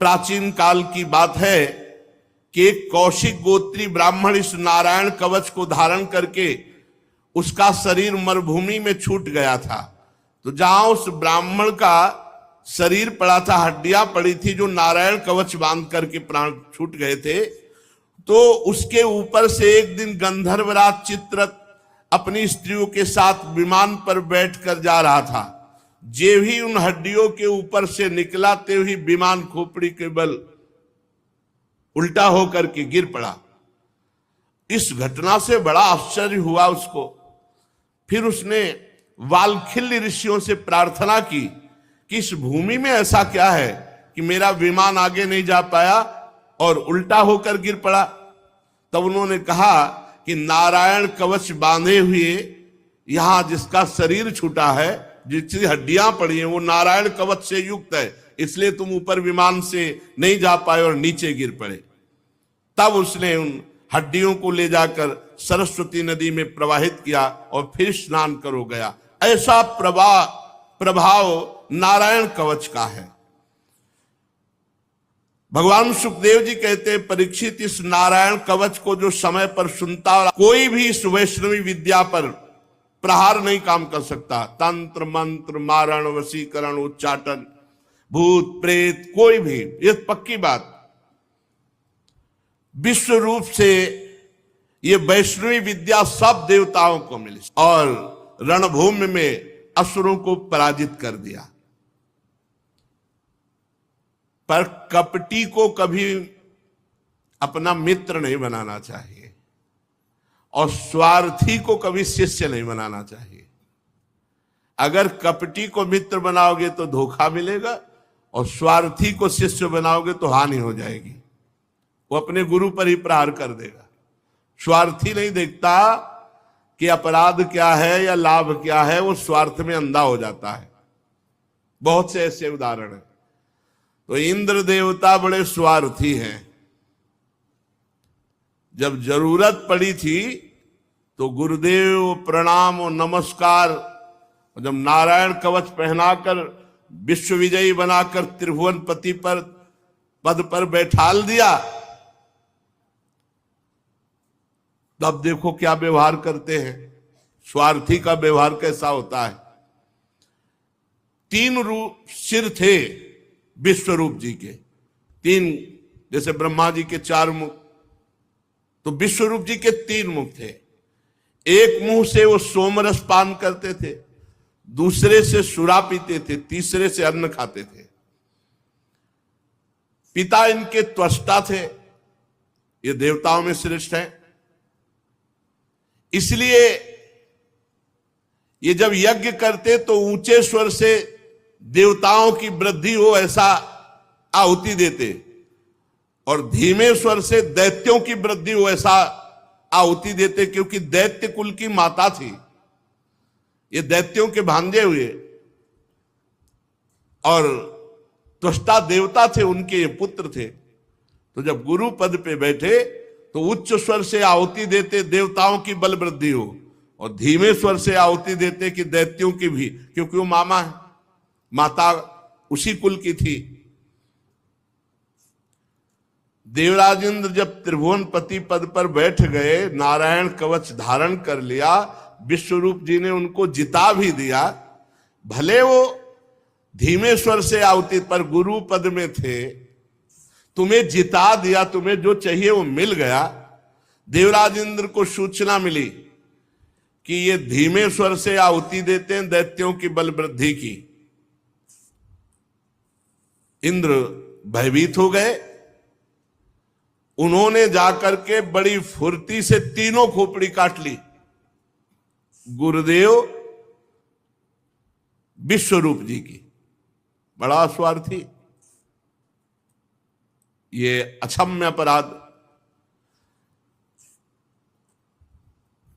प्राचीन काल की बात है कि एक कौशिक गोत्री ब्राह्मण इस नारायण कवच को धारण करके उसका शरीर मरुभूमि में छूट गया था। तो जहां उस ब्राह्मण का शरीर पड़ा था, हड्डियां पड़ी थी, जो नारायण कवच बांध करके प्राण छूट गए थे, तो उसके ऊपर से एक दिन गंधर्वराज चित्रक अपनी स्त्रियों के साथ विमान पर बैठकर जा रहा था। जे ही उन हड्डियों के ऊपर से निकला, ते ही विमान खोपड़ी के बल उल्टा होकर के गिर पड़ा। इस घटना से बड़ा आश्चर्य हुआ उसको। फिर उसने वाल्खिल्य ऋषियों से प्रार्थना की कि इस भूमि में ऐसा क्या है कि मेरा विमान आगे नहीं जा पाया और उल्टा होकर गिर पड़ा। तब उन्होंने कहा कि नारायण कवच बांधे हुए यहां जिसका शरीर छूटा है, जिसकी हड्डियां पड़ी हैं, वो नारायण कवच से युक्त है, इसलिए तुम ऊपर विमान से नहीं जा पाए और नीचे गिर पड़े। तब उसने उन हड्डियों को ले जाकर सरस्वती नदी में प्रवाहित किया और फिर स्नान करो गया। ऐसा प्रभाव नारायण कवच का है। भगवान सुखदेव जी कहते हैं, परीक्षित, इस नारायण कवच को जो समय पर सुनता, और कोई भी इस वैष्णवी विद्या पर प्रहार नहीं काम कर सकता। तंत्र मंत्र मारण वशीकरण उच्चाटन भूत प्रेत कोई भी, ये पक्की बात। विश्व रूप से ये वैष्णवी विद्या सब देवताओं को मिली और रणभूमि में असुरों को पराजित कर दिया। पर कपटी को कभी अपना मित्र नहीं बनाना चाहिए और स्वार्थी को कभी शिष्य नहीं बनाना चाहिए। अगर कपटी को मित्र बनाओगे तो धोखा मिलेगा और स्वार्थी को शिष्य बनाओगे तो हानि हो जाएगी। वो अपने गुरु पर ही प्रहार कर देगा। स्वार्थी नहीं देखता कि अपराध क्या है या लाभ क्या है, वो स्वार्थ में अंधा हो जाता है। बहुत से ऐसे उदाहरण हैं। तो इंद्र देवता बड़े स्वार्थी हैं। जब जरूरत पड़ी थी तो गुरुदेव प्रणाम और नमस्कार, जब नारायण कवच पहनाकर विश्व विजयी बनाकर त्रिभुवन पति पर पद पर बैठाल दिया, तब देखो क्या व्यवहार करते हैं। स्वार्थी का व्यवहार कैसा होता है। 3 सिर थे विश्वरूप जी के, 3, जैसे ब्रह्मा जी के 4 मुख, तो विश्वरूप जी के 3 मुख थे। एक मुंह से वो सोमरस पान करते थे, दूसरे से सुरा पीते थे, तीसरे से अन्न खाते थे। पिता इनके त्वष्टा थे, ये देवताओं में श्रेष्ठ हैं। इसलिए ये जब यज्ञ करते तो ऊंचे स्वर से देवताओं की वृद्धि हो ऐसा आहुति देते और धीमे स्वर से दैत्यों की वृद्धि हो ऐसा आहुति देते, क्योंकि दैत्य कुल की माता थी। ये दैत्यों के भांजे हुए और त्वष्टा देवता थे, उनके ये पुत्र थे। तो जब गुरु पद पे बैठे तो उच्च स्वर से आहुति देते देवताओं की बल वृद्धि हो और धीमे स्वर से आहुति देते कि दैत्यों की भी, क्योंकि वो मामा है, माता उसी कुल की थी। देवराज इंद्र जब त्रिभुवन पति पद पर बैठ गए, नारायण कवच धारण कर लिया, विश्वरूप जी ने उनको जिता भी दिया। भले वो धीमे स्वर से आहुति पर गुरु पद में थे, तुम्हें जिता दिया, तुम्हें जो चाहिए वो मिल गया। देवराज इंद्र को सूचना मिली कि ये धीमे स्वर से आहुति देते हैं दैत्यों की बल वृद्धि की। इंद्र भयभीत हो गए। उन्होंने जाकर के बड़ी फुर्ती से तीनों खोपड़ी काट ली। गुरुदेव विश्वरूप जी की। बड़ा स्वार्थी, ये अक्षम्य अपराध।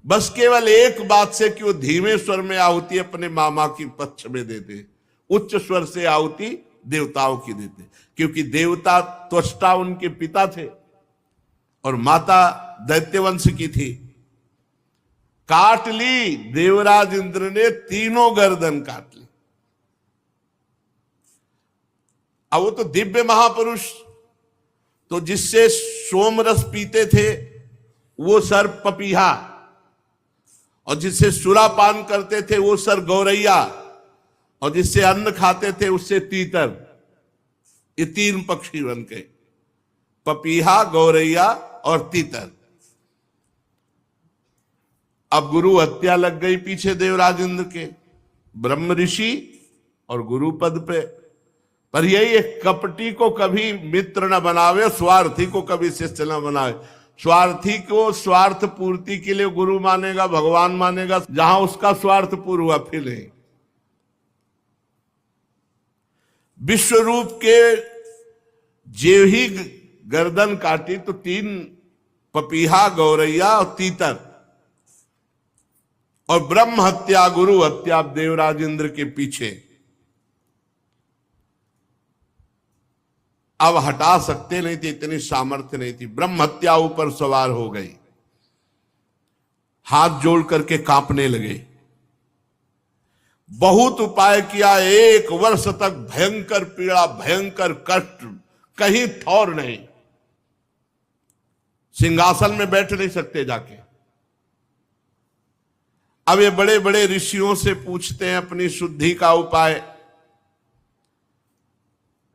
बस केवल एक बात से कि वो धीमे स्वर में आहुति अपने मामा की पक्ष में देते, उच्च स्वर से आहुति देवताओं की देते, क्योंकि देवता त्वष्टा उनके पिता थे और माता दैत्यवंश की थी। काट ली देवराज इंद्र ने, तीनों गर्दन काट ली। अब वो तो दिव्य महापुरुष, तो जिससे सोमरस पीते थे वो सर पपीहा, और जिससे सुरापान करते थे वो सर गौरैया, और जिससे अन्न खाते थे उससे तीतर। ये तीन पक्षी बन के, पपीहा, गौरैया और तीतर। अब गुरु हत्या लग गई पीछे देवराज इंद्र के, ब्रह्म ऋषि और गुरु पद पे। पर यही एक कपटी को कभी मित्र न बनावे, स्वार्थी को कभी शिष्य न बनावे। स्वार्थी को स्वार्थ पूर्ति के लिए गुरु मानेगा, भगवान मानेगा, जहां उसका स्वार्थ पूर्ण हुआ फिर नहीं। विश्व रूप के जेव ही गर्दन काटी तो तीन, पपीहा, गौरैया और तीतर, और ब्रह्म हत्या, गुरु हत्या देवराज इंद्र के पीछे। अब हटा सकते नहीं थे, इतनी सामर्थ्य नहीं थी। ब्रह्म हत्या ऊपर सवार हो गई, हाथ जोड़ करके कांपने लगे। बहुत उपाय किया, 1 वर्ष तक भयंकर पीड़ा, भयंकर कष्ट, कहीं ठौर नहीं। सिंहासन में बैठ नहीं सकते जाके। अब ये बड़े बड़े ऋषियों से पूछते हैं अपनी शुद्धि का उपाय।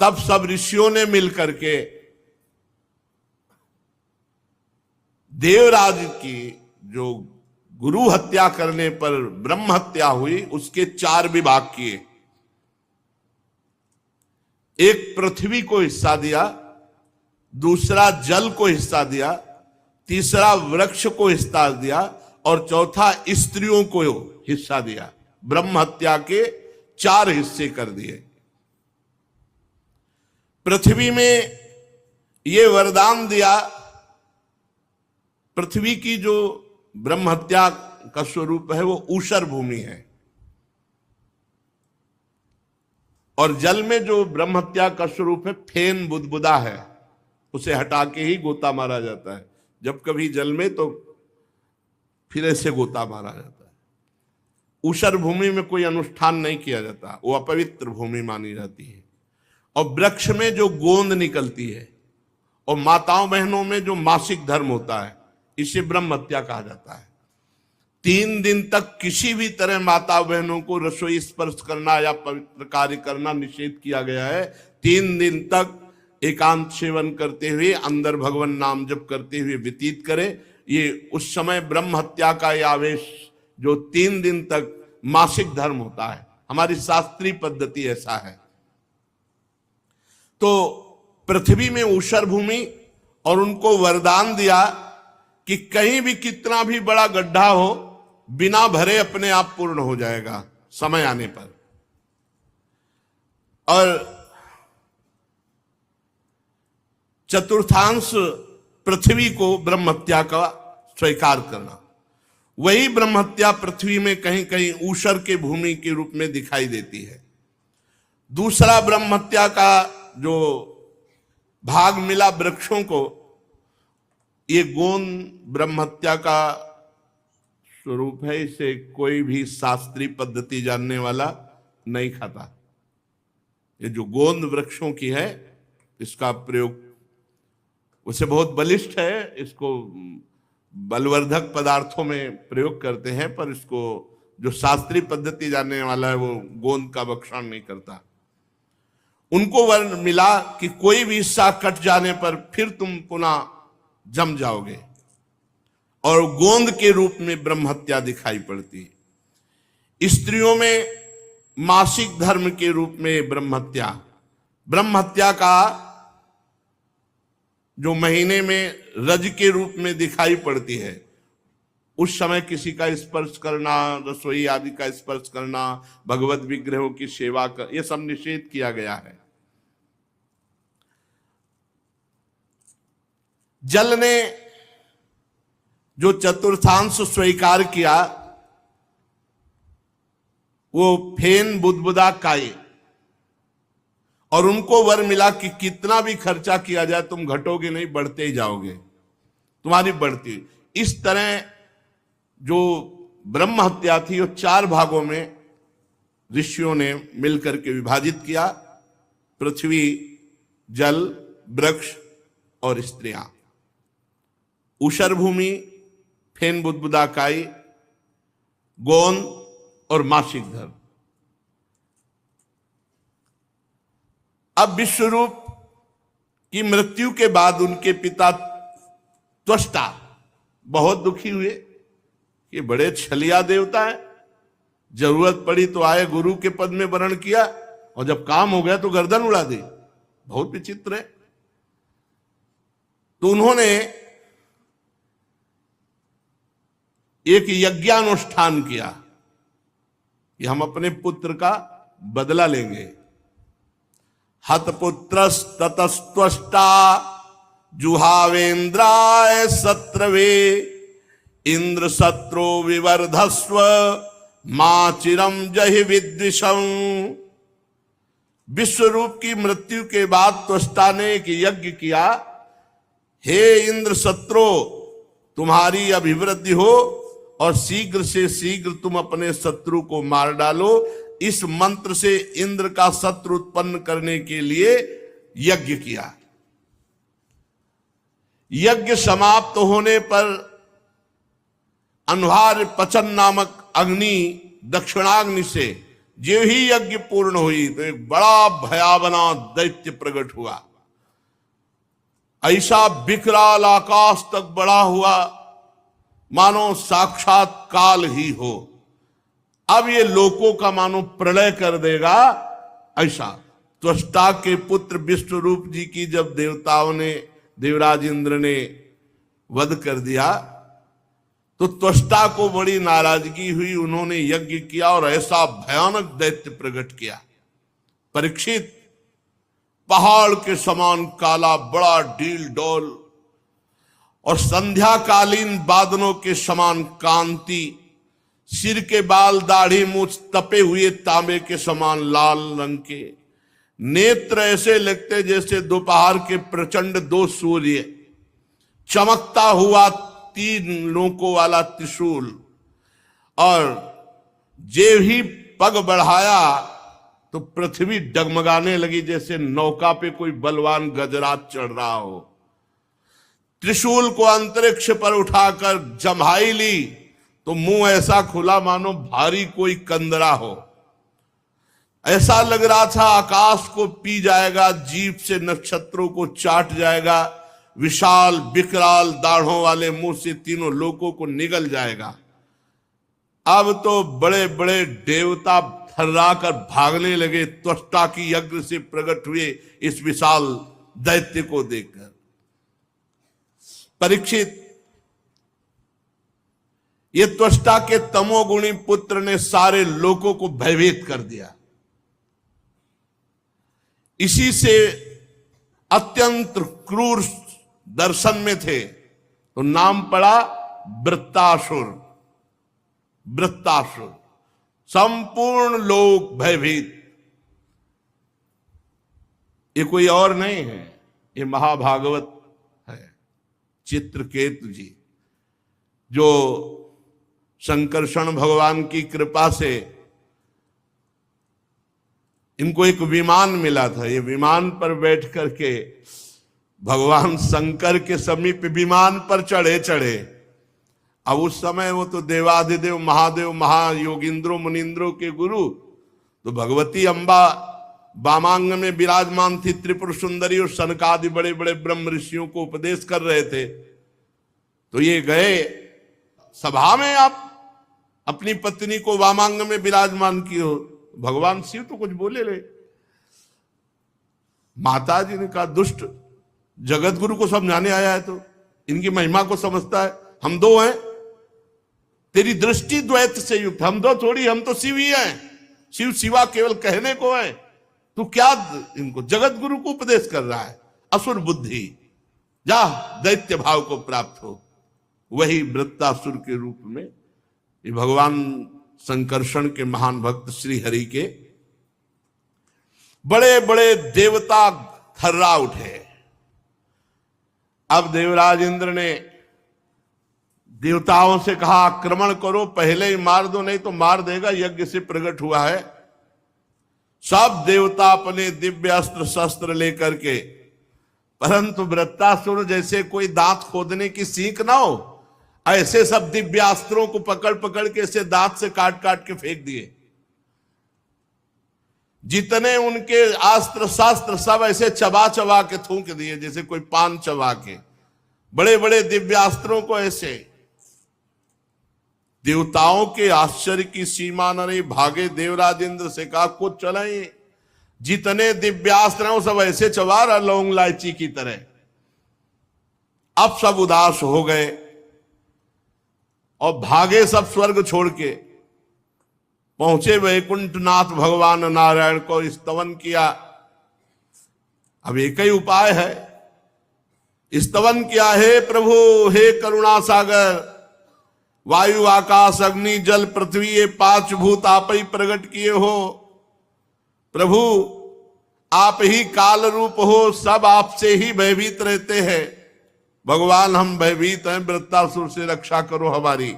तब सब ऋषियों ने मिलकर के देवराज की जो गुरु हत्या करने पर ब्रह्म हत्या हुई उसके 4 विभाग किए। एक पृथ्वी को हिस्सा दिया, दूसरा जल को हिस्सा दिया, तीसरा वृक्ष को हिस्सा दिया, और चौथा स्त्रियों को हिस्सा दिया। ब्रह्म हत्या के 4 हिस्से कर दिए। पृथ्वी में ये वरदान दिया, पृथ्वी की जो ब्रह्म हत्या का स्वरूप है वो ऊषर भूमि है, और जल में जो ब्रह्म हत्या का स्वरूप है फेन बुदबुदा है। उसे हटा के ही गोता मारा जाता है। जब कभी जल में तो फिर ऐसे गोता मारा जाता है। ऊषर भूमि में कोई अनुष्ठान नहीं किया जाता, वो अपवित्र भूमि मानी जाती है। और वृक्ष में जो गोंद निकलती है, और माताओं बहनों में जो मासिक धर्म होता है, इसे ब्रह्म हत्या कहा जाता है। 3 दिन तक किसी भी तरह माता बहनों को रसोई स्पर्श करना या पवित्र कार्य करना निषेध किया गया है। 3 दिन तक एकांत सेवन करते हुए, अंदर भगवान नाम जप करते हुए व्यतीत करे। ये उस समय ब्रह्म हत्या का यह आवेश जो 3 दिन तक मासिक धर्म होता है, हमारी शास्त्रीय पद्धति ऐसा है। तो पृथ्वी में ऊषर भूमि, और उनको वरदान दिया कि कहीं भी कितना भी बड़ा गड्ढा हो, बिना भरे अपने आप पूर्ण हो जाएगा समय आने पर। और चतुर्थांश पृथ्वी को ब्रह्म हत्या का स्वीकार करना। वही ब्रह्म हत्या पृथ्वी में कहीं कहीं ऊषर के भूमि के रूप में दिखाई देती है। दूसरा ब्रह्म हत्या का जो भाग मिला वृक्षों को, ये गोंद ब्रह्म हत्या का स्वरूप है। इसे कोई भी शास्त्रीय पद्धति जानने वाला नहीं खाता। ये जो गोंद वृक्षों की है, इसका प्रयोग उसे बहुत बलिष्ठ है, इसको बलवर्धक पदार्थों में प्रयोग करते हैं, पर इसको जो शास्त्रीय पद्धति जानने वाला है वो गोंद का भक्षण नहीं करता। उनको वर्ण मिला कि कोई भी हिस्सा कट जाने पर फिर तुम पुनः जम जाओगे, और गोंद के रूप में ब्रह्म हत्या दिखाई पड़ती। स्त्रियों में मासिक धर्म के रूप में ब्रह्म हत्या का जो महीने में रज के रूप में दिखाई पड़ती है, उस समय किसी का स्पर्श करना, रसोई आदि का स्पर्श करना, भगवत विग्रहों की सेवा कर, यह सब निषेध किया गया है। जल ने जो चतुर्थांश स्वीकार किया वो फेन बुदबुदा काई, और उनको वर मिला कि कितना भी खर्चा किया जाए तुम घटोगे नहीं, बढ़ते ही जाओगे, तुम्हारी बढ़ती। इस तरह जो ब्रह्म हत्या थी वो 4 भागों में ऋषियों ने मिलकर के विभाजित किया। पृथ्वी जल, वृक्ष और स्त्रियां। ऊषर भूमि, फेन बुदबुदाकाई, गोंद और मासिक धर्म। अब विश्वरूप की मृत्यु के बाद उनके पिता त्वष्टा बहुत दुखी हुए कि बड़े छलिया देवता है, जरूरत पड़ी तो आए, गुरु के पद में वरण किया और जब काम हो गया तो गर्दन उड़ा दी। बहुत विचित्र है। तो उन्होंने एक यज्ञानुष्ठान किया कि हम अपने पुत्र का बदला लेंगे। हतपुत्रस्ततस्त्वष्टा जुहावेन्द्राय सत्रवे इंद्र सत्रो विवर्धस्व मां चिरम जहि विद्विषम। विश्वरूप की मृत्यु के बाद त्वष्टा ने एक यज्ञ किया, हे इंद्र सत्रो, तुम्हारी अभिवृद्धि हो और शीघ्र से शीघ्र तुम अपने शत्रु को मार डालो। इस मंत्र से इंद्र का शत्रु उत्पन्न करने के लिए यज्ञ किया। यज्ञ समाप्त होने पर अन्वार पचन नामक अग्नि, दक्षिणाग्नि से जो ही यज्ञ पूर्ण हुई तो एक बड़ा भयावना दैत्य प्रकट हुआ। ऐसा विकराल आकाश तक बढ़ा हुआ मानो साक्षात काल ही हो। अब ये लोकों का मानो प्रलय कर देगा ऐसा। त्वष्टा के पुत्र विश्वरूप जी की जब देवताओं ने, देवराज इंद्र ने वध कर दिया तो त्वष्टा को बड़ी नाराजगी हुई। उन्होंने यज्ञ किया और ऐसा भयानक दैत्य प्रकट किया। परीक्षित, पहाड़ के समान काला, बड़ा डील डोल और संध्याकालीन बादलों के समान कांति, सिर के बाल, दाढ़ी, मूछ तपे हुए तांबे के समान लाल रंग के, नेत्र ऐसे लगते जैसे दोपहर के प्रचंड दो सूर्य, चमकता हुआ 3 नोकों वाला त्रिशूल, और जे ही पग बढ़ाया तो पृथ्वी डगमगाने लगी जैसे नौका पे कोई बलवान गजरात चढ़ रहा हो। त्रिशूल को अंतरिक्ष पर उठाकर जम्हाई ली तो मुंह ऐसा खुला मानो भारी कोई कंदरा हो। ऐसा लग रहा था आकाश को पी जाएगा, जीभ से नक्षत्रों को चाट जाएगा, विशाल विकराल दाढ़ों वाले मुंह से तीनों लोकों को निगल जाएगा। अब तो बड़े बड़े देवता थर्रा कर भागने लगे त्वष्टा की यज्ञ से प्रकट हुए इस विशाल दैत्य को देखकर। परीक्षित, ये त्वष्टा के तमोगुणी पुत्र ने सारे लोकों को भयभीत कर दिया। इसी से अत्यंत क्रूर दर्शन में थे तो नाम पड़ा वृत्तासुर। वृत्तासुर, संपूर्ण लोक भयभीत। ये कोई और नहीं है, ये महाभागवत है, चित्रकेतु जी, जो शंकरषण भगवान की कृपा से इनको एक विमान मिला था। ये विमान पर बैठ करके भगवान शंकर के समीप विमान पर चढ़े। अब उस समय वो तो देवाधिदेव महादेव महायोगिंद्रो मुनिंद्रो के गुरु, तो भगवती अम्बा वामांग में विराजमान थी, त्रिपुर सुंदरी, और सनकादि बड़े बड़े ब्रह्म ऋषियों को उपदेश कर रहे थे। तो ये गए सभा में, आप अपनी पत्नी को वामांग में विराजमान की हो। भगवान शिव तो कुछ बोले ले। माता जी ने कहा, दुष्ट, जगत गुरु को समझाने आया है तो इनकी महिमा को समझता है। हम दो हैं, तेरी दृष्टि द्वैत से युक्त, हम दो थोड़ी, हम तो शिव ही हैं। शिव शिवा केवल कहने को है, तू क्या इनको जगत गुरु को उपदेश कर रहा है? असुर बुद्धि, जा दैत्य भाव को प्राप्त हो। वही वृत्तासुर के रूप में ये भगवान संकर्षण के महान भक्त श्री हरि के बड़े बड़े देवता थर्रा उठे। अब देवराज इंद्र ने देवताओं से कहा, आक्रमण करो, पहले ही मार दो, नहीं तो मार देगा, यज्ञ से प्रकट हुआ है। सब देवता अपने दिव्य अस्त्र शस्त्र लेकर के, परंतु वृत्तासुर जैसे कोई दांत खोदने की सीख ना हो, ऐसे सब दिव्य अस्त्रों को पकड़ पकड़ के ऐसे दांत से काट काट के फेंक दिए। जितने उनके अस्त्र शास्त्र सब ऐसे चबा चबा के थूक दिए, जैसे कोई पान चबा के। बड़े बड़े दिव्यास्त्रों को ऐसे। देवताओं के आश्चर्य की सीमा न रही। भागे देवराज इंद्र से कहा कुछ चलाइए। जितने दिव्यास्त्र हैं सब ऐसे चबा रहा लौंग इलायची की तरह। अब सब उदास हो गए और भागे सब स्वर्ग छोड़ के। पहुंचे वैकुंठनाथ भगवान नारायण को स्तवन किया। अब एक ही उपाय है, स्तवन किया। हे प्रभु, हे करुणा सागर, वायु आकाश अग्नि जल पृथ्वी ये पांच भूत आप ही प्रकट किए हो। प्रभु आप ही काल रूप हो, सब आपसे ही भयभीत रहते हैं। भगवान हम भयभीत हैं, वृत्तासुर से रक्षा करो हमारी।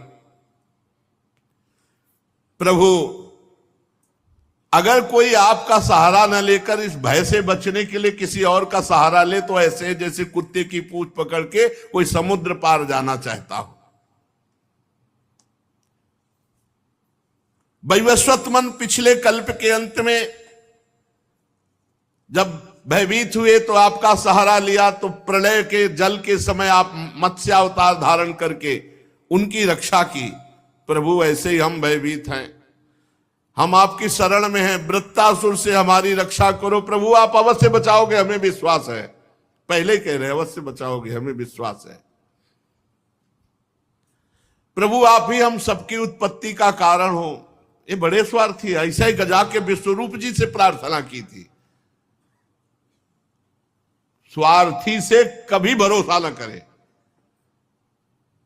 प्रभु अगर कोई आपका सहारा न लेकर इस भय से बचने के लिए किसी और का सहारा ले तो ऐसे जैसे कुत्ते की पूंछ पकड़ के कोई समुद्र पार जाना चाहता हो। वैवस्वत मन पिछले कल्प के अंत में जब भयभीत हुए तो आपका सहारा लिया, तो प्रलय के जल के समय आप मत्स्य अवतार धारण करके उनकी रक्षा की। प्रभु ऐसे ही हम भयभीत हैं, हम आपकी शरण में हैं, वृत्तासुर से हमारी रक्षा करो। प्रभु आप अवश्य बचाओगे, हमें विश्वास है। पहले कह रहे अवश्य बचाओगे, हमें विश्वास है। प्रभु आप ही हम सबकी उत्पत्ति का कारण हो। ये बड़े स्वार्थी है, ऐसा ही गजा के विश्वरूप जी से प्रार्थना की थी। स्वार्थी से कभी भरोसा न करे।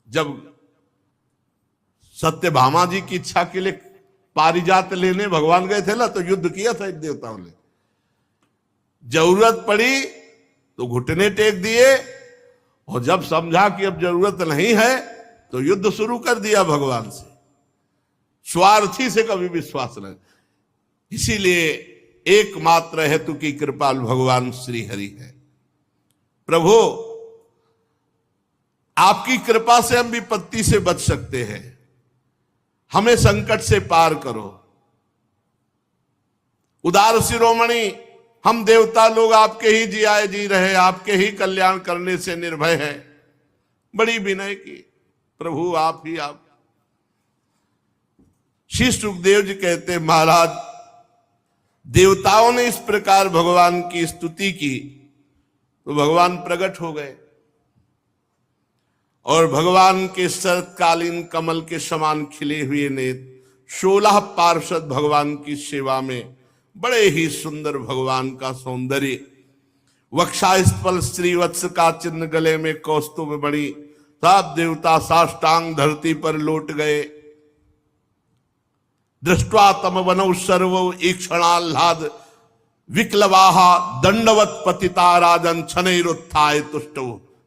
जब सत्यभामा जी की इच्छा के लिए पारिजात लेने भगवान गए थे ना, तो युद्ध किया था देवताओं ने। जरूरत पड़ी तो घुटने टेक दिए, और जब समझा कि अब जरूरत नहीं है तो युद्ध शुरू कर दिया भगवान से। स्वार्थी से कभी विश्वास नहीं। इसीलिए एकमात्र हेतु की कृपाल भगवान श्री हरि है। प्रभु आपकी कृपा से हम विपत्ति से बच सकते हैं, हमें संकट से पार करो। उदार शिरोमणि, हम देवता लोग आपके ही जियाए जी रहे, आपके ही कल्याण करने से निर्भय है। बड़ी विनय की प्रभु आप ही आप। श्री सुखदेव जी कहते महाराज, देवताओं ने इस प्रकार भगवान की स्तुति की तो भगवान प्रकट हो गए, और भगवान के शरतकालीन कमल के समान खिले हुए नेत्र 16 पार्षद भगवान की सेवा में। बड़े ही सुंदर भगवान का सौंदर्य। वक्षास्थल श्रीवत्स का चिन्ह, गले में कौस्तुभ बड़ी। सब देवता साष्टांग धरती पर लौट गए। दृष्ट्वा तम वनौ सर्वौ ईक्षणाह्लाद विक्लवाहा दंडवत पतिता राजन छनैरुत्थाय तुष्टौ।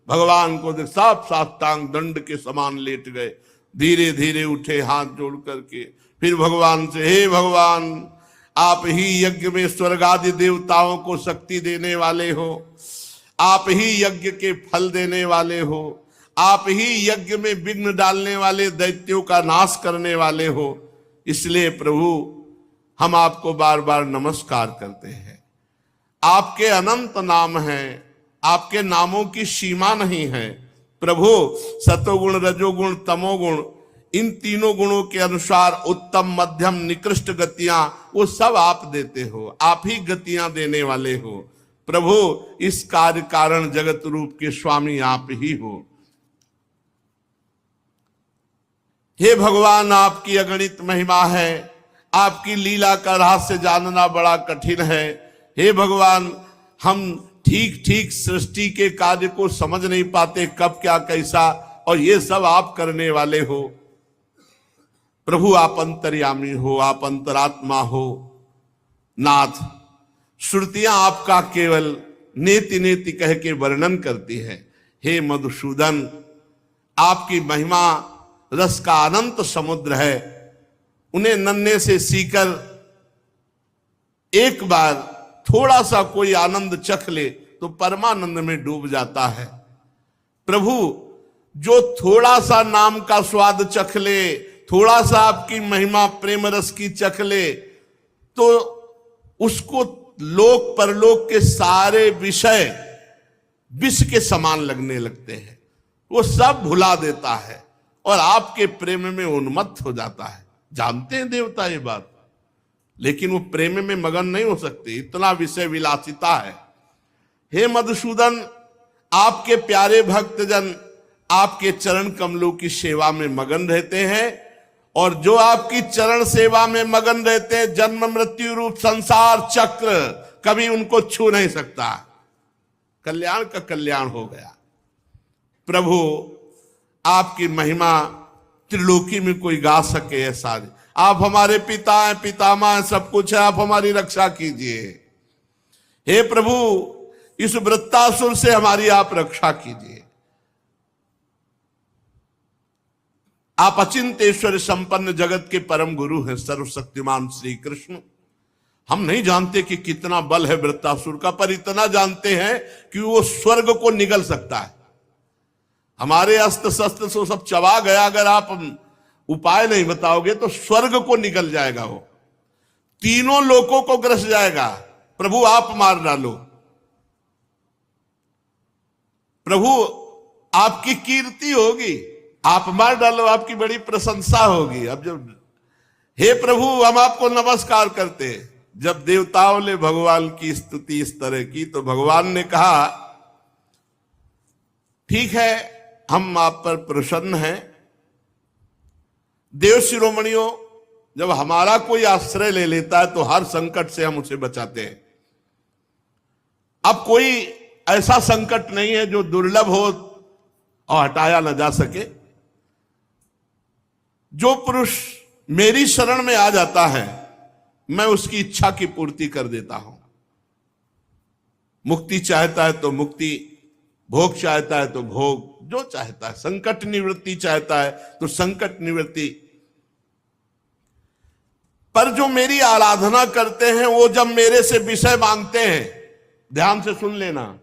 भगवान को देख सब साष्टांग दंड के समान लेट गए। धीरे धीरे उठे हाथ जोड़ करके। फिर भगवान से, हे भगवान आप ही यज्ञ में स्वर्ग आदि देवताओं को शक्ति देने वाले हो, आप ही यज्ञ के फल देने वाले हो, आप ही यज्ञ में विघ्न डालने वाले दैत्यों का नाश करने वाले हो। इसलिए प्रभु हम आपको बार बार नमस्कार करते हैं। आपके अनंत नाम हैं, आपके नामों की सीमा नहीं है। प्रभु सतोगुण रजोगुण तमोगुण, इन तीनों गुणों के अनुसार उत्तम मध्यम निकृष्ट गतियां वो सब आप देते हो। आप ही गतियां देने वाले हो। प्रभु इस कार्य कारण जगत रूप के स्वामी आप ही हो। हे भगवान आपकी अगणित महिमा है। आपकी लीला का रहस्य जानना बड़ा कठिन है। हे भगवान हम ठीक ठीक सृष्टि के कार्य को समझ नहीं पाते, कब क्या कैसा, और ये सब आप करने वाले हो। प्रभु आप अंतर्यामी हो, आप अंतरात्मा हो। नाथ श्रुतियां आपका केवल नेति नेति कह के वर्णन करती है। हे मधुसूदन आपकी महिमा रस का अनंत समुद्र है। उन्हें नन्हे से सीकर एक बार थोड़ा सा कोई आनंद चख ले तो परमानंद में डूब जाता है। प्रभु जो थोड़ा सा नाम का स्वाद चख ले, थोड़ा सा आपकी महिमा प्रेम रस की चख ले, तो उसको लोक परलोक के सारे विषय विष के समान लगने लगते हैं। वो सब भुला देता है और आपके प्रेम में उन्मत्त हो जाता है। जानते हैं देवता ये बात, लेकिन वो प्रेम में मगन नहीं हो सकते, इतना विषय विलासिता है। हे मधुसूदन, आपके प्यारे भक्तजन आपके चरण कमलों की सेवा में मगन रहते हैं, और जो आपकी चरण सेवा में मगन रहते हैं, जन्म मृत्यु रूप संसार चक्र कभी उनको छू नहीं सकता। कल्याण का कल्याण हो गया। प्रभु आपकी महिमा त्रिलोकी में कोई गा सके ऐसा। आप हमारे पिता हैं, पितामह हैं, सब कुछ है, आप हमारी रक्षा कीजिए। हे प्रभु, इस वृत्तासुर से हमारी आप रक्षा कीजिए। आप अचिंतेश्वर संपन्न जगत के परम गुरु हैं, सर्वशक्तिमान श्री कृष्ण। हम नहीं जानते कि कितना बल है वृत्तासुर का, पर इतना जानते हैं कि वो स्वर्ग को निगल सकता है। हमारे अस्त्र शस्त्र से सब चबा गया, अगर आप उपाय नहीं बताओगे तो स्वर्ग को निकल जाएगा, वो तीनों लोकों को ग्रस जाएगा। प्रभु आप मार डालो, प्रभु आपकी कीर्ति होगी, आप मार डालो, आपकी बड़ी प्रशंसा होगी। अब जब हे प्रभु हम आपको नमस्कार करते हैं, जब देवताओं ने भगवान की स्तुति इस तरह की, तो भगवान ने कहा ठीक है, हम आप पर प्रसन्न हैं। देव शिरोमणियों, जब हमारा कोई आश्रय ले लेता है तो हर संकट से हम उसे बचाते हैं। अब कोई ऐसा संकट नहीं है जो दुर्लभ हो और हटाया न जा सके। जो पुरुष मेरी शरण में आ जाता है, मैं उसकी इच्छा की पूर्ति कर देता हूं। मुक्ति चाहता है तो मुक्ति, भोग चाहता है तो भोग, जो चाहता है, संकट निवृत्ति चाहता है तो संकट निवृत्ति। पर जो मेरी आराधना करते हैं, वो जब मेरे से विषय मांगते हैं, ध्यान से सुन लेना,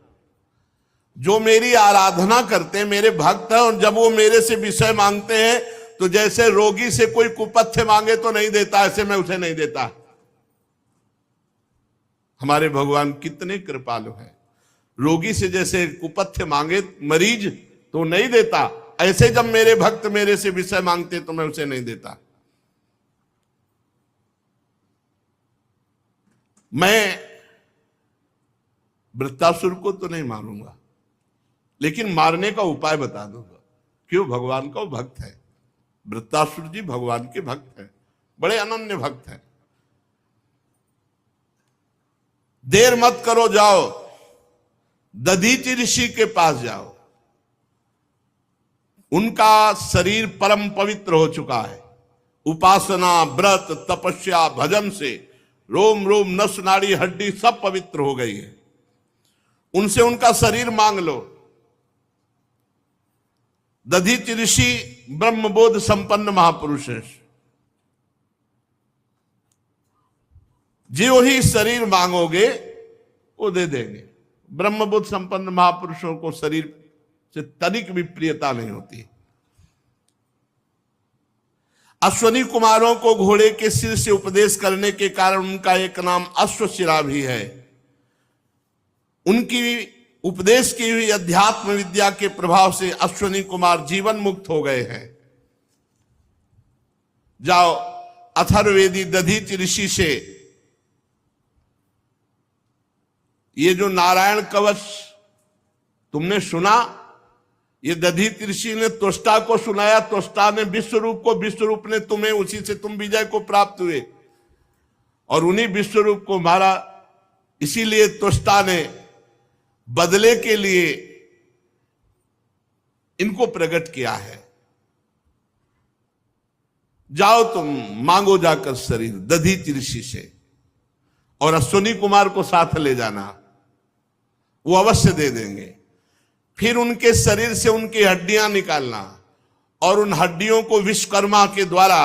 जो मेरी आराधना करते हैं, मेरे भक्त हैं, और जब वो मेरे से विषय मांगते हैं, तो जैसे रोगी से कोई कुपथ्य मांगे तो नहीं देता, ऐसे मैं उसे नहीं देता। हमारे भगवान कितने कृपालु हैं। रोगी से जैसे कुपथ्य मांगे मरीज तो नहीं देता, ऐसे जब मेरे भक्त मेरे से विषय मांगते तो मैं उसे नहीं देता। मैं वृत्तासुर को तो नहीं मारूंगा, लेकिन मारने का उपाय बता दूंगा। क्यों? भगवान का भक्त है। वृत्तासुर जी भगवान के भक्त हैं, बड़े अनन्य भक्त हैं। देर मत करो, जाओ दधीचि ऋषि के पास जाओ। उनका शरीर परम पवित्र हो चुका है। उपासना, व्रत, तपस्या, भजन से रोम रोम, नस नाड़ी, हड्डी सब पवित्र हो गई है। उनसे उनका शरीर मांग लो। दधीचि ऋषि ब्रह्मबोध संपन्न महापुरुष है। जो ही शरीर मांगोगे वो दे देंगे। ब्रह्मबोध संपन्न महापुरुषों को शरीर से तनिक भी प्रियता नहीं होती। अश्वनी कुमारों को घोड़े के सिर से उपदेश करने के कारण उनका एक नाम अश्वशिरा भी है। उनकी उपदेश की हुई अध्यात्म विद्या के प्रभाव से अश्वनी कुमार जीवन मुक्त हो गए हैं। जाओ अथर्ववेदी दधीचि ऋषि से ये जो नारायण कवच तुमने सुना, ये दधीचि ऋषि ने त्वष्टा को सुनाया, त्वष्टा ने विश्वरूप को, विश्वरूप ने तुम्हें, उसी से तुम विजय को प्राप्त हुए और उन्हीं विश्वरूप को मारा। इसीलिए त्वष्टा ने बदले के लिए इनको प्रकट किया है। जाओ तुम मांगो जाकर शरीर दधीचि ऋषि से, और अश्वनी कुमार को साथ ले जाना, वो अवश्य दे देंगे। फिर उनके शरीर से उनकी हड्डियां निकालना और उन हड्डियों को विश्वकर्मा के द्वारा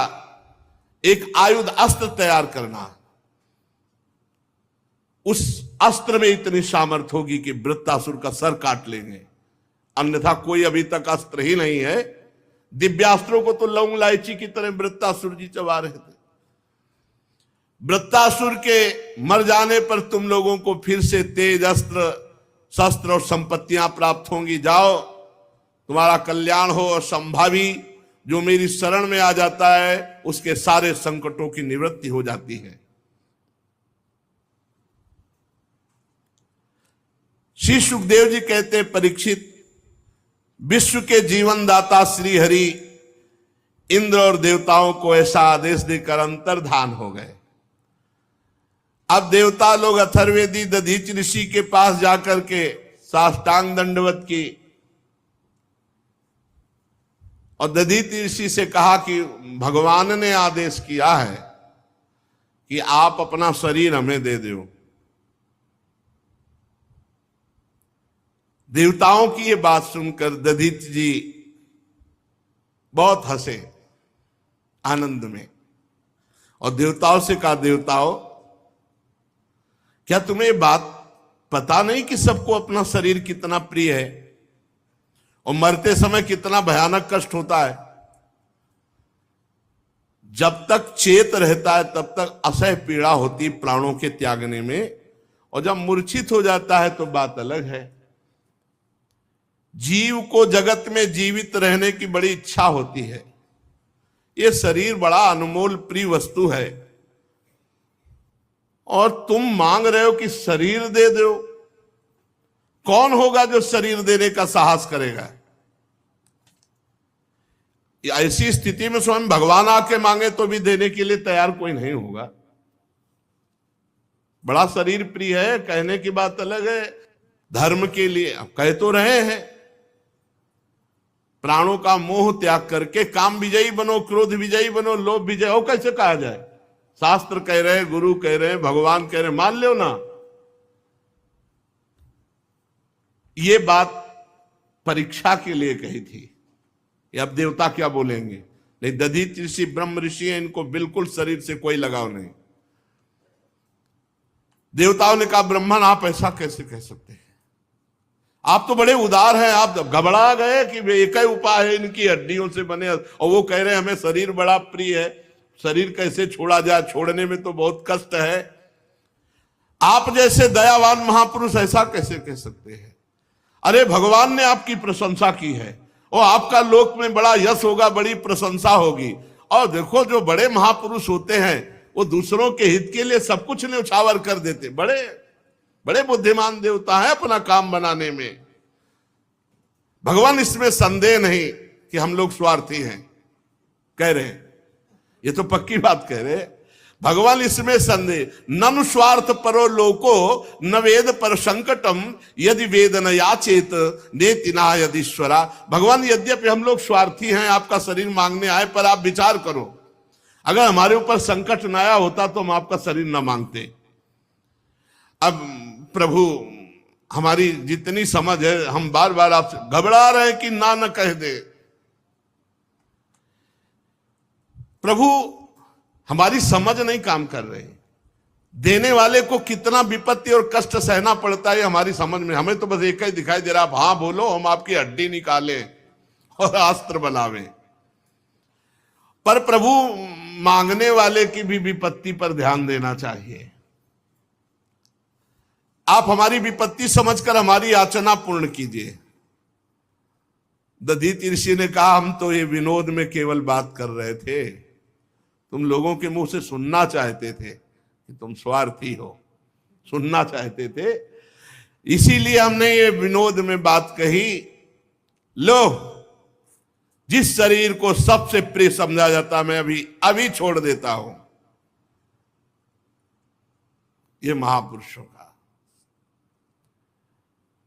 एक आयुध अस्त्र तैयार करना। उस अस्त्र में इतनी सामर्थ्य होगी कि वृत्तासुर का सर काट लेंगे, अन्यथा कोई अभी तक अस्त्र ही नहीं है। दिव्यास्त्रों को तो लौंग इलायची की तरह वृत्तासुर जी चबा रहे थे। वृत्तासुर के मर जाने पर तुम लोगों को फिर से तेज अस्त्र शस्त्र और संपत्तियां प्राप्त होंगी। जाओ, तुम्हारा कल्याण हो। और संभावी जो मेरी शरण में आ जाता है उसके सारे संकटों की निवृत्ति हो जाती है। श्री सुखदेव जी कहते हैं, परीक्षित, विश्व के जीवन दाता श्री हरि इंद्र और देवताओं को ऐसा आदेश देकर अंतर्धान हो गए। अब देवता लोग अथर्ववेदी दधीच ऋषि के पास जाकर के साष्टांग दंडवत की और दधीच ऋषि से कहा कि भगवान ने आदेश किया है कि आप अपना शरीर हमें दे दो। देवताओं की ये बात सुनकर दधीच जी बहुत हंसे आनंद में और देवताओं से कहा, देवताओं, क्या तुम्हें बात पता नहीं कि सबको अपना शरीर कितना प्रिय है और मरते समय कितना भयानक कष्ट होता है? जब तक चेत रहता है तब तक असह्य पीड़ा होती प्राणों के त्यागने में, और जब मूर्छित हो जाता है तो बात अलग है। जीव को जगत में जीवित रहने की बड़ी इच्छा होती है। ये शरीर बड़ा अनमोल प्रिय वस्तु है और तुम मांग रहे हो कि शरीर दे दो। कौन होगा जो शरीर देने का साहस करेगा? ऐसी स्थिति में स्वयं भगवान आके मांगे तो भी देने के लिए तैयार कोई नहीं होगा। बड़ा शरीर प्रिय है कहने की बात अलग है, धर्म के लिए अब कह तो रहे हैं, प्राणों का मोह त्याग करके काम विजयी बनो, क्रोध विजयी बनो, लोभ विजय हो। कैसे कहा जाए? शास्त्र कह रहे हैं, गुरु कह रहे हैं, भगवान कह रहे हैं, मान लो ना। ये बात परीक्षा के लिए कही थी। अब देवता क्या बोलेंगे? नहीं, दधीच ऋषि ब्रह्म ऋषि है, इनको बिल्कुल शरीर से कोई लगाव नहीं। देवताओं ने कहा, ब्रह्मन आप ऐसा कैसे कह सकते हैं? आप तो बड़े उदार हैं। आप घबरा गए कि एक ही उपाय है इनकी हड्डियों से बने, और वो कह रहे हैं हमें शरीर बड़ा प्रिय है, शरीर कैसे छोड़ा जाए? छोड़ने में तो बहुत कष्ट है। आप जैसे दयावान महापुरुष ऐसा कैसे कह सकते हैं? अरे भगवान ने आपकी प्रशंसा की है और आपका लोक में बड़ा यश होगा, बड़ी प्रशंसा होगी। और देखो, जो बड़े महापुरुष होते हैं वो दूसरों के हित के लिए सब कुछ न्यौछावर कर देते। बड़े बड़े बुद्धिमान देवता है अपना काम बनाने में। भगवान इसमें संदेह नहीं कि हम लोग स्वार्थी हैं, कह रहे हैं, ये तो पक्की बात कह रहे हैं। भगवान इसमें संदेह, ननु स्वार्थ परो लोको न वेद पर संकटम यदि वेद न याचेत नेतिना यदीश्वरा। भगवान, यद्यपि हम लोग स्वार्थी हैं, आपका शरीर मांगने आए, पर आप विचार करो, अगर हमारे ऊपर संकट न आया होता तो हम आपका शरीर न मांगते। अब प्रभु, हमारी जितनी समझ है, हम बार बार आपसे घबरा रहे हैं कि ना न कह दे। प्रभु, हमारी समझ नहीं काम कर रही। देने वाले को कितना विपत्ति और कष्ट सहना पड़ता है हमारी समझ में। हमें तो बस एक ही दिखाई दे रहा, आप हाँ बोलो, हम आपकी हड्डी निकालें और अस्त्र बनावें। पर प्रभु, मांगने वाले की भी विपत्ति पर ध्यान देना चाहिए। आप हमारी विपत्ति समझकर हमारी याचना पूर्ण कीजिए। दधीच ऋषि ने कहा, हम तो ये विनोद में केवल बात कर रहे थे, तुम लोगों के मुंह से सुनना चाहते थे कि तुम स्वार्थी हो, सुनना चाहते थे, इसीलिए हमने ये विनोद में बात कही। लो, जिस शरीर को सबसे प्रिय समझा जाता मैं अभी छोड़ देता हूं। ये महापुरुषों का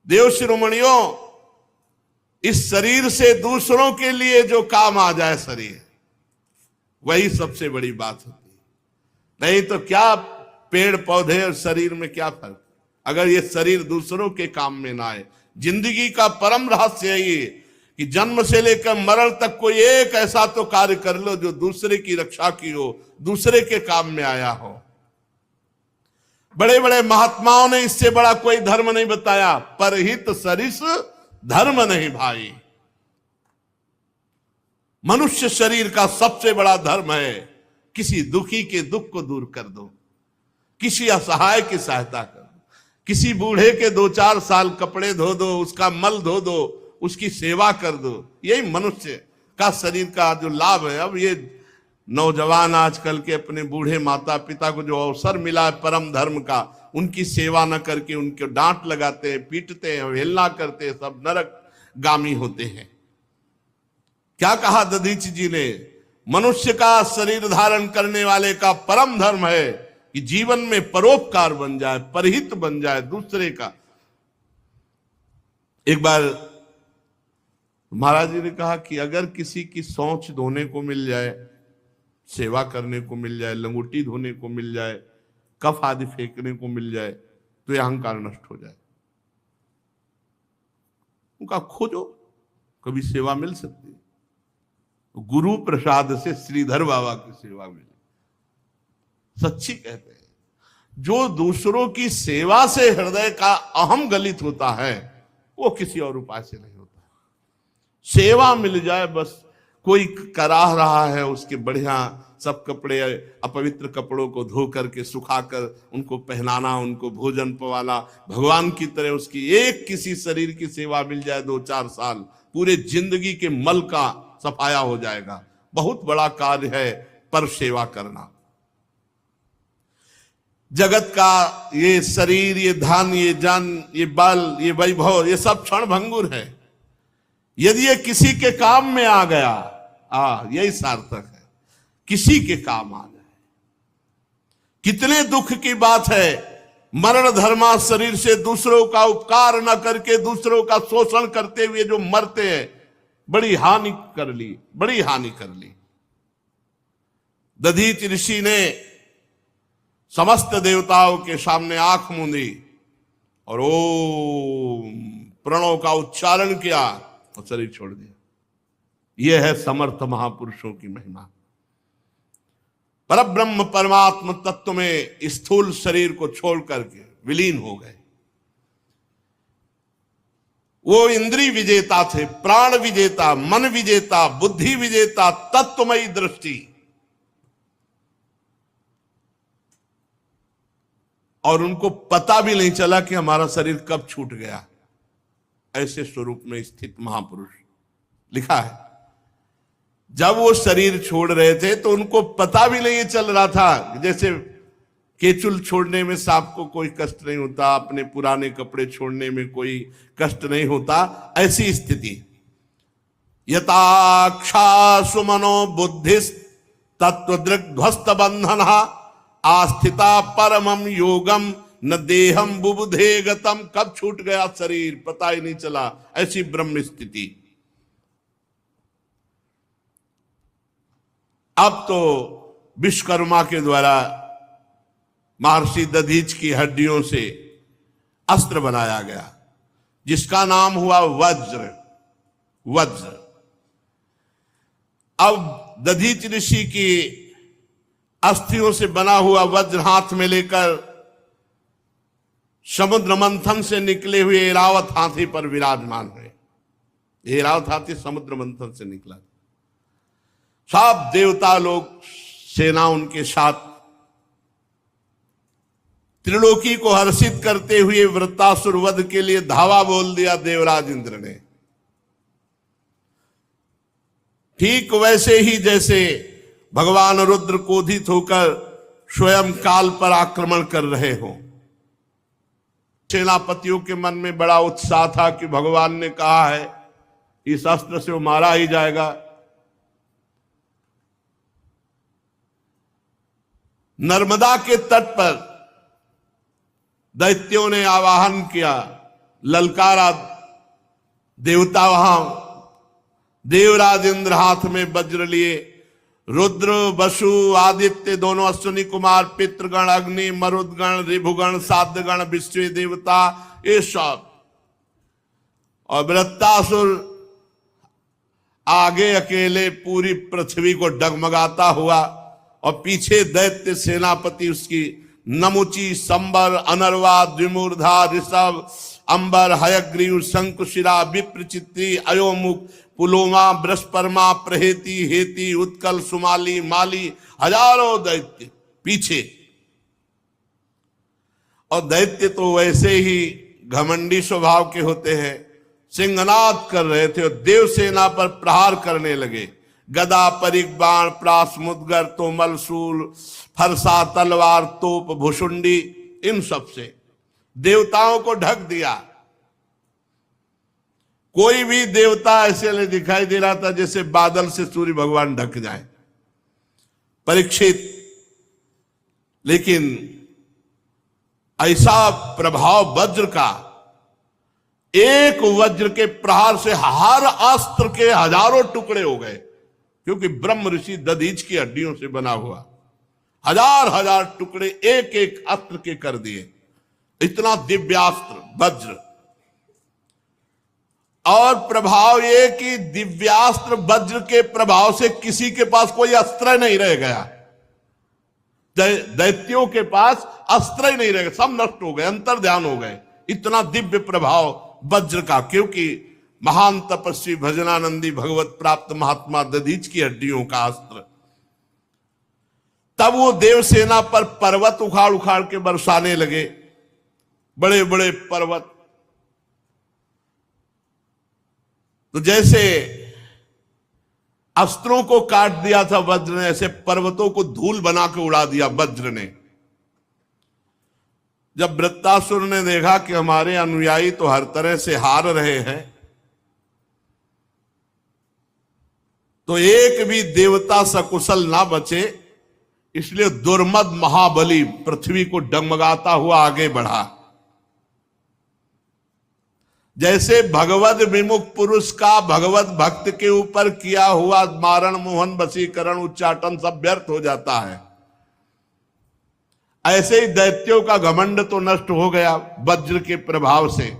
देव शिरोमणियों, इस शरीर से दूसरों के लिए जो काम आ जाए शरीर, वही सबसे बड़ी बात होती है। नहीं तो क्या पेड़ पौधे और शरीर में क्या फर्क, अगर ये शरीर दूसरों के काम में ना आए। जिंदगी का परम रहस्य है ये कि जन्म से लेकर मरण तक कोई एक ऐसा तो कार्य कर लो जो दूसरे की रक्षा की हो, दूसरे के काम में आया हो। बड़े बड़े महात्माओं ने इससे बड़ा कोई धर्म नहीं बताया। परहित सरिस धर्म नहीं भाई। मनुष्य शरीर का सबसे बड़ा धर्म है किसी दुखी के दुख को दूर कर दो, किसी असहाय की सहायता कर दो, किसी बूढ़े के 2-4 साल कपड़े धो दो, उसका मल धो दो, उसकी सेवा कर दो। यही मनुष्य का शरीर का जो लाभ है। अब ये नौजवान आजकल के अपने बूढ़े माता पिता को जो अवसर मिला है परम धर्म का, उनकी सेवा न करके उनके डांट लगाते हैं, पीटते हैं, अवहेलना करते हैं, सब नरक गामी होते हैं। क्या कहा दधीच जी ने? मनुष्य का शरीर धारण करने वाले का परम धर्म है कि जीवन में परोपकार बन जाए, परहित बन जाए दूसरे का। एक बार महाराज जी ने कहा कि अगर किसी की सोच धोने को मिल जाए, सेवा करने को मिल जाए, लंगोटी धोने को मिल जाए, कफ आदि फेंकने को मिल जाए, तो यह अहंकार नष्ट हो जाए। उनका खोजो, कभी सेवा मिल सकती है। गुरु प्रसाद से श्रीधर बाबा की सेवा मिली। सच्ची कहते हैं जो दूसरों की सेवा से हृदय का अहम गलित होता है वो किसी और उपाय से नहीं होता। सेवा मिल जाए बस। कोई कराह रहा है, उसके बढ़िया सब कपड़े अपवित्र कपड़ों को धो करके सुखाकर उनको पहनाना, उनको भोजन पवाना, भगवान की तरह उसकी एक किसी शरीर की सेवा मिल जाए 2-4 साल, पूरे जिंदगी के मल का सफाया हो जाएगा। बहुत बड़ा कार्य है पर सेवा करना। जगत का ये शरीर, ये धन, ये जन, ये बल, ये वैभव, ये सब क्षण भंगुर है। यदि ये किसी के काम में आ गया, यही सार्थक है, किसी के काम आ जाए। कितने दुख की बात है, मरण धर्मा शरीर से दूसरों का उपकार न करके दूसरों का शोषण करते हुए जो मरते हैं, बड़ी हानि कर ली, बड़ी हानि कर ली। दधीच ऋषि ने समस्त देवताओं के सामने आंख मूंदी और ओम प्रणव का उच्चारण किया और शरीर छोड़ दिया। यह है समर्थ महापुरुषों की महिमा। परब्रह्म परमात्म तत्व में स्थूल शरीर को छोड़ करके विलीन हो गए। वो इंद्रिय विजेता थे, प्राण विजेता, मन विजेता, बुद्धि विजेता, तत्वमयी दृष्टि। और उनको पता भी नहीं चला कि हमारा शरीर कब छूट गया। ऐसे स्वरूप में स्थित महापुरुष। लिखा है जब वो शरीर छोड़ रहे थे तो उनको पता भी नहीं चल रहा था। जैसे केचुल छोड़ने में सांप को कोई कष्ट नहीं होता, अपने पुराने कपड़े छोड़ने में कोई कष्ट नहीं होता, ऐसी स्थिति। यथाक्षा सुमनो बुद्धिस तत्वदृक् ध्वस्त बंधन आस्थिता परमम योगम न देहम बुबुधे गतम। कब छूट गया शरीर पता ही नहीं चला, ऐसी ब्रह्म स्थिति। अब तो विश्वकर्मा के द्वारा महर्षि दधीच की हड्डियों से अस्त्र बनाया गया जिसका नाम हुआ वज्र। वज्र। अब दधीच ऋषि की अस्थियों से बना हुआ वज्र हाथ में लेकर समुद्र मंथन से निकले हुए ऐरावत हाथी पर विराजमान हुए। ऐरावत हाथी समुद्र मंथन से निकला। सब देवता लोग, सेना उनके साथ, त्रिलोकी को हर्षित करते हुए वृत्तासुर वध के लिए धावा बोल दिया देवराज इंद्र ने। ठीक वैसे ही जैसे भगवान रुद्र क्रोधित होकर स्वयं काल पर आक्रमण कर रहे हो। सेनापतियों के मन में बड़ा उत्साह था कि भगवान ने कहा है इस अस्त्र से वो मारा ही जाएगा। नर्मदा के तट पर दैत्यों ने आवाहन किया, ललकारा। देवता वहां, देवराज इंद्र हाथ में वज्र लिए, रुद्र, वसु, आदित्य दोनों अश्विनी कुमार, पितृगण, अग्नि, मरुदगण, ऋभुगण, साध्यगण, विश्व देवता, ये सब। और वृत्तासुर आगे अकेले पूरी पृथ्वी को डगमगाता हुआ और पीछे दैत्य सेनापति उसकी नमुची, संबर, अनर्वा, द्विमूर्धा, ऋषभ, अंबर, हयग्रीव, शंकुशिरा, विप्रचित्री, अयोमुख, पुलोमा, बृहस्परमा, प्रहेती, हेती, उत्कल, सुमाली, माली, हजारों दैत्य पीछे। और दैत्य तो वैसे ही घमंडी स्वभाव के होते हैं, सिंहनाद कर रहे थे और देव सेना पर प्रहार करने लगे। गदा, परिक, बाण, प्रास, मुदगर, तोमल, शूल, फरसा, तलवार, तोप, भुषुंडी, इन सब से देवताओं को ढक दिया। कोई भी देवता ऐसे नहीं दिखाई दे रहा था जैसे बादल से सूर्य भगवान ढक जाए। परीक्षित, लेकिन ऐसा प्रभाव वज्र का, एक वज्र के प्रहार से हर अस्त्र के हजारों टुकड़े हो गए, क्योंकि ब्रह्म ऋषि दधीच की हड्डियों से बना हुआ, हजार हजार टुकड़े एक एक अस्त्र के कर दिए। इतना दिव्यास्त्र वज्र। और प्रभाव ये कि दिव्यास्त्र वज्र के प्रभाव से किसी के पास कोई अस्त्र नहीं रह गया। दैत्यों के पास अस्त्र ही नहीं रह गए, सब नष्ट हो गए, अंतर्ध्यान हो गए। इतना दिव्य प्रभाव वज्र का, क्योंकि महान तपस्वी भजनानंदी भगवत प्राप्त महात्मा दधीच की हड्डियों का अस्त्र। तब वो देवसेना पर पर्वत उखाड़ उखाड़ के बरसाने लगे, बड़े बड़े पर्वत। तो जैसे अस्त्रों को काट दिया था वज्र ने, ऐसे पर्वतों को धूल बना के उड़ा दिया वज्र ने। जब वृत्तासुर ने देखा कि हमारे अनुयायी तो हर तरह से हार रहे हैं, तो एक भी देवता सकुशल ना बचे, इसलिए दुर्मद महाबली पृथ्वी को डगमगाता हुआ आगे बढ़ा। जैसे भगवत विमुख पुरुष का भगवत भक्त के ऊपर किया हुआ मारण, मोहन, वशीकरण, उच्चाटन सब व्यर्थ हो जाता है, ऐसे ही दैत्यों का घमंड तो नष्ट हो गया वज्र के प्रभाव से।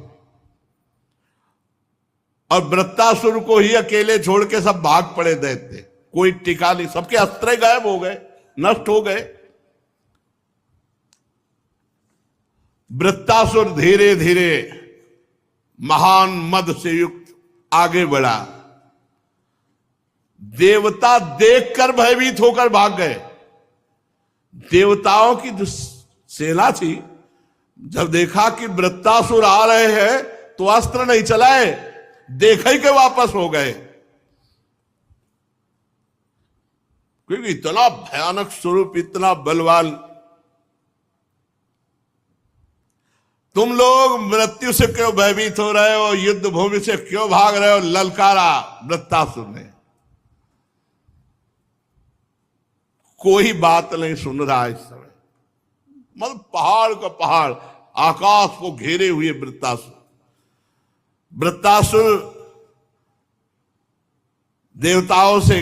और वृत्तासुर को ही अकेले छोड़ के सब भाग पड़े दैत्य, कोई टिका नहीं, सबके अस्त्र गायब हो गए, नष्ट हो गए। वृत्तासुर धीरे धीरे महान मद से युक्त आगे बढ़ा। देवता देखकर भयभीत होकर भाग गए। देवताओं की जो सेना थी, जब देखा कि वृत्तासुर आ रहे हैं तो अस्त्र नहीं चलाए, देखा ही के वापस हो गए, क्योंकि इतना भयानक स्वरूप, इतना बलवान। तुम लोग मृत्यु से क्यों भयभीत हो रहे हो, युद्ध भूमि से क्यों भाग रहे हो, ललकारा वृत्तासुर ने। कोई बात नहीं सुन रहा इस समय, मतलब पहाड़ का पहाड़, आकाश को घेरे हुए वृत्तासुर। वृत्तासुर देवताओं से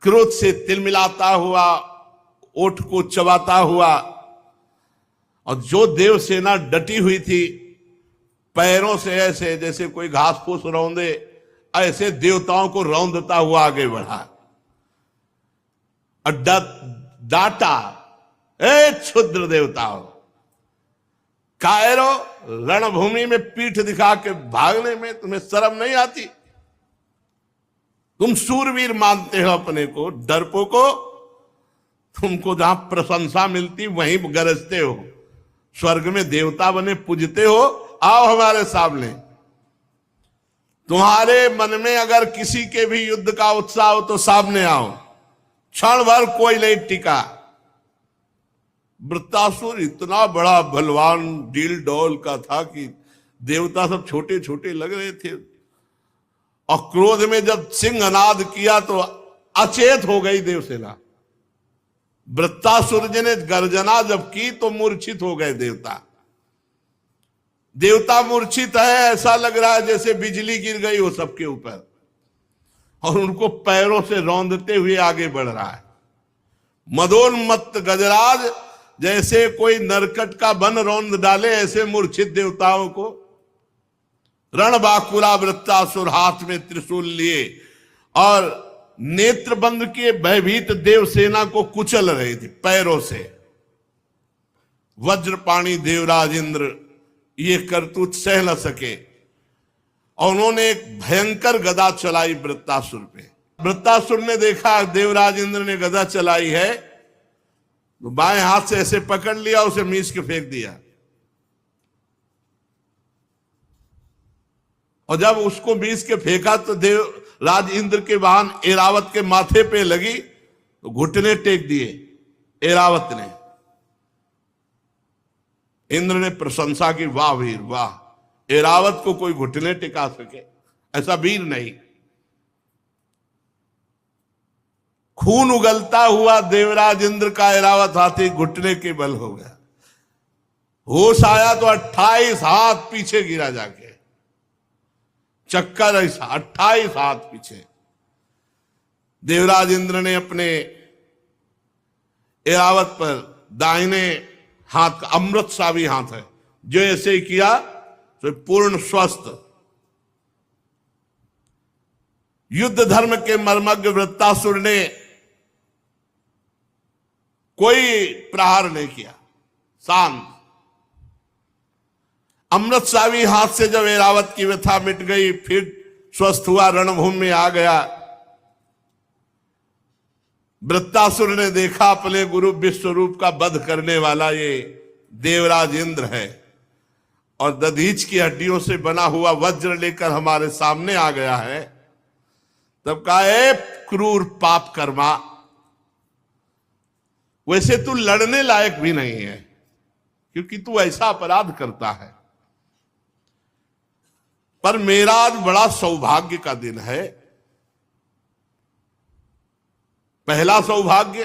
क्रोध से तिलमिलाता हुआ, ओठ को चबाता हुआ, और जो देव सेना डटी हुई थी, पैरों से ऐसे जैसे कोई घास फूस रौंदे, ऐसे देवताओं को रौंदता हुआ आगे बढ़ा। और डांटा, ए क्षुद्र देवताओं, कायरो, रणभूमि में पीठ दिखा के भागने में तुम्हें शर्म नहीं आती? तुम सूरवीर मानते हो अपने को, डरपोको, तुमको जहां प्रशंसा मिलती वहीं गरजते हो, स्वर्ग में देवता बने पूजते हो, आओ हमारे सामने। तुम्हारे मन में अगर किसी के भी युद्ध का उत्साह हो तो सामने आओ, क्षण भर कोई नहीं टिका। वृत्तासुर इतना बड़ा बलवान डील डोल का था कि देवता सब छोटे छोटे लग रहे थे, और क्रोध में जब सिंहनाद किया तो अचेत हो गई देवसेना। वृत्तासुर जी ने गर्जना जब की तो मूर्छित हो गए देवता। देवता मूर्छित है, ऐसा लग रहा है जैसे बिजली गिर गई हो सबके ऊपर, और उनको पैरों से रौंदते हुए आगे बढ़ रहा है। मदोन्मत्त गजराज जैसे कोई नरकट का बन रौंद डाले, ऐसे मूर्छित देवताओं को। रणबाकुरा वृत्तासुर हाथ में त्रिशूल लिए और नेत्र बंद किए भयभीत देवसेना को कुचल रही थी पैरों से। वज्रपाणी देवराज इंद्र ये करतूत सह न सके और उन्होंने एक भयंकर गदा चलाई वृत्तासुर पे। वृत्तासुर ने देखा देवराज इंद्र ने गदा चलाई है, तो बाएं हाथ से ऐसे पकड़ लिया, उसे मीस के फेंक दिया। और जब उसको मीस के फेंका तो देवराज इंद्र के वाहन ऐरावत के माथे पे लगी, तो घुटने टेक दिए ऐरावत ने। इंद्र ने प्रशंसा की, वाह वीर वाह, ऐरावत को कोई घुटने टिका सके, ऐसा वीर नहीं। खून उगलता हुआ देवराज इंद्र का ऐरावत हाथी घुटने के बल हो गया। होश आया तो 28 हाथ पीछे गिरा जाके, चक्कर ऐसा 28 हाथ पीछे। देवराज इंद्र ने अपने ऐरावत पर दाहिने हाथ का अमृत सा भी हाथ है, जो ऐसे ही किया तो पूर्ण स्वस्थ। युद्ध धर्म के मर्मज्ञ वृत्तासुर ने कोई प्रहार नहीं किया, शांत। अमृत सावी हाथ से जब ऐरावत की व्यथा मिट गई, फिर स्वस्थ हुआ, रणभूमि में आ गया। वृत्तासुर ने देखा अपने गुरु विश्वरूप का वध करने वाला ये देवराज इंद्र है, और दधीच की हड्डियों से बना हुआ वज्र लेकर हमारे सामने आ गया है। तब कहा, ए क्रूर पाप कर्मा, वैसे तू लड़ने लायक भी नहीं है, क्योंकि तू ऐसा अपराध करता है। पर मेरा आज बड़ा सौभाग्य का दिन है। पहला सौभाग्य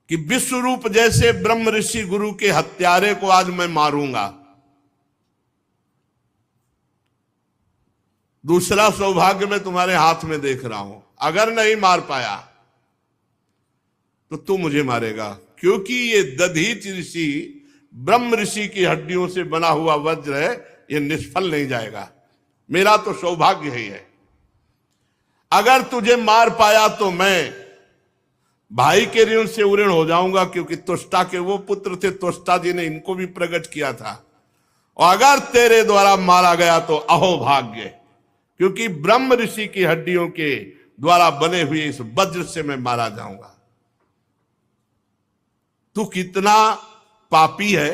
कि विश्वरूप जैसे ब्रह्म ऋषि गुरु के हत्यारे को आज मैं मारूंगा। दूसरा सौभाग्य मैं तुम्हारे हाथ में देख रहा हूं, अगर नहीं मार पाया तो तू मुझे मारेगा, क्योंकि ये दधीच ऋषि ब्रह्म ऋषि की हड्डियों से बना हुआ वज्र है, ये निष्फल नहीं जाएगा। मेरा तो सौभाग्य ही है। अगर तुझे मार पाया तो मैं भाई के ऋण से उऋण हो जाऊंगा, क्योंकि त्वष्टा के वो पुत्र थे, त्वष्टा जी ने इनको भी प्रकट किया था। और अगर तेरे द्वारा मारा गया तो अहोभाग्य, क्योंकि ब्रह्म ऋषि की हड्डियों के द्वारा बने हुए इस वज्र से मैं मारा जाऊंगा। तू कितना पापी है,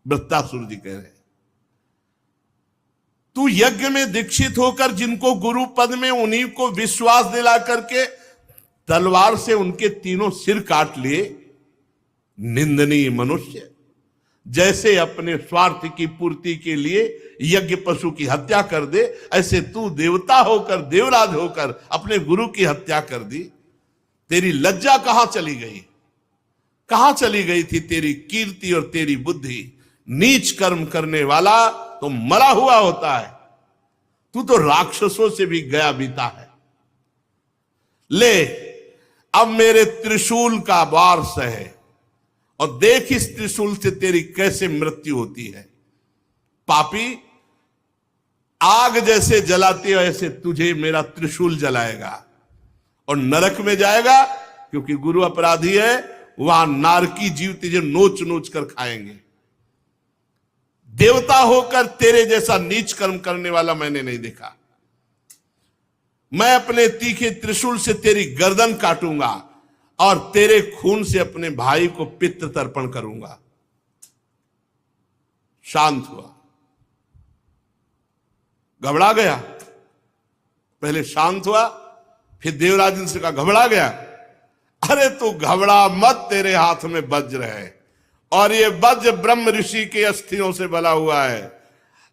वृत्तासुर जी कह रहे। तू यज्ञ में दीक्षित होकर जिनको गुरु पद में, उन्हीं को विश्वास दिला करके तलवार से उनके तीनों सिर काट लिए। निंदनीय मनुष्य, जैसे अपने स्वार्थ की पूर्ति के लिए यज्ञ पशु की हत्या कर दे, ऐसे तू देवता होकर, देवराज होकर अपने गुरु की हत्या कर दी। तेरी लज्जा कहां चली गई? कहां चली गई थी तेरी कीर्ति और तेरी बुद्धि? नीच कर्म करने वाला तो मरा हुआ होता है, तू तो राक्षसों से भी गया बीता है। ले, अब मेरे त्रिशूल का वार सहे, और देख इस त्रिशूल से तेरी कैसे मृत्यु होती है। पापी, आग जैसे जलाती है ऐसे तुझे मेरा त्रिशूल जलाएगा, और नरक में जाएगा, क्योंकि गुरु अपराधी है। वहां नारकी जीव तुझे नोच नोच कर खाएंगे। देवता होकर तेरे जैसा नीच कर्म करने वाला मैंने नहीं देखा। मैं अपने तीखे त्रिशूल से तेरी गर्दन काटूंगा, और तेरे खून से अपने भाई को पितृ तर्पण करूंगा। शांत हुआ, घबरा गया। पहले शांत हुआ, फिर देवराज से कहा, घबरा गया? अरे तू घबरा मत, तेरे हाथ में वज्र है, और ये वज्र ब्रह्म ऋषि के अस्थियों से बना हुआ है।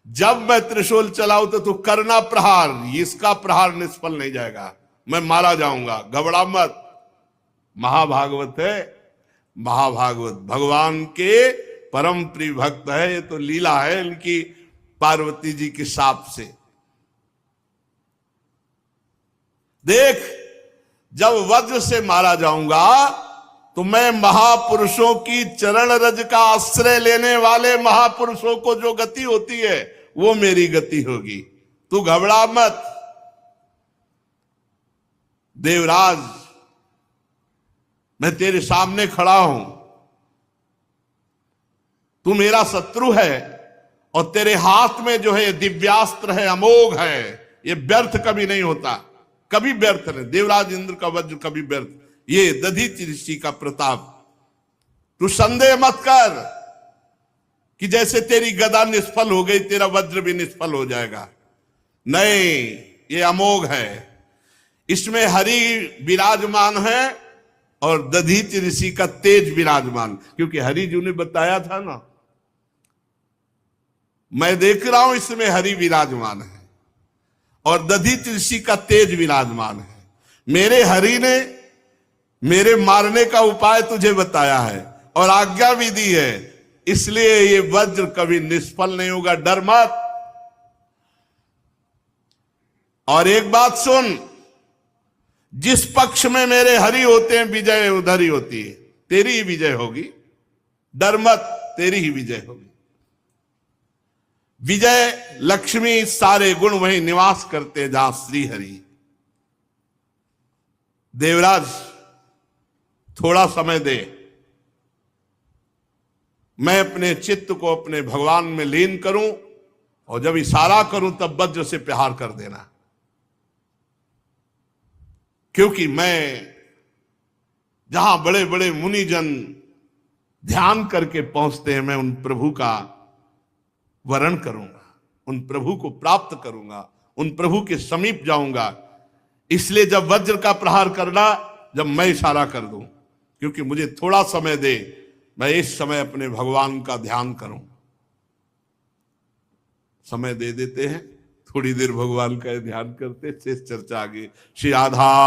जब मैं त्रिशूल चलाऊं तो तू करना प्रहार, इसका प्रहार निष्फल नहीं जाएगा, मैं मारा जाऊंगा। घबरा मत। महाभागवत है, महाभागवत भगवान के परम प्रिय भक्त है। ये तो लीला है इनकी पार्वती जी के साप से। देख, जब वज्र से मारा जाऊंगा तो मैं महापुरुषों की चरण रज का आश्रय लेने वाले महापुरुषों को जो गति होती है वो मेरी गति होगी। तू घबरा मत। देवराज, मैं तेरे सामने खड़ा हूं, तू मेरा शत्रु है और तेरे हाथ में जो है दिव्यास्त्र है, अमोघ है, ये व्यर्थ कभी नहीं होता, कभी व्यर्थ नहीं। देवराज इंद्र का वज्र कभी व्यर्थ, ये दधीचि ऋषि का प्रताप। तू संदेह मत कर कि जैसे तेरी गदा निष्फल हो गई तेरा वज्र भी निष्फल हो जाएगा। नहीं, ये अमोघ है, इसमें हरि विराजमान है और दधीचि ऋषि का तेज विराजमान। क्योंकि हरि जी ने बताया था ना, मैं देख रहा हूं इसमें हरि विराजमान है और दधीचि ऋषि का तेज विराजमान है। मेरे हरि ने मेरे मारने का उपाय तुझे बताया है और आज्ञा भी दी है, इसलिए ये वज्र कभी निष्फल नहीं होगा, डर मत। और एक बात सुन, जिस पक्ष में मेरे हरि होते हैं विजय उधर ही होती है, तेरी ही विजय होगी, डर मत, तेरी ही विजय होगी। विजय लक्ष्मी सारे गुण वहीं निवास करते हैं जहां श्री हरि। देवराज थोड़ा समय दे, मैं अपने चित्त को अपने भगवान में लीन करूं और जब इशारा करूं तब वज्र से प्रहार कर देना। क्योंकि मैं जहां बड़े बड़े मुनिजन ध्यान करके पहुंचते हैं, मैं उन प्रभु का वरण करूंगा, उन प्रभु को प्राप्त करूंगा, उन प्रभु के समीप जाऊंगा। इसलिए जब वज्र का प्रहार करना, जब मैं इशारा कर दूं, क्योंकि मुझे थोड़ा समय दे, मैं इस समय अपने भगवान का ध्यान करूं। समय दे देते हैं, थोड़ी देर भगवान का ध्यान करते, शेष चर्चा आगे। श्री राधा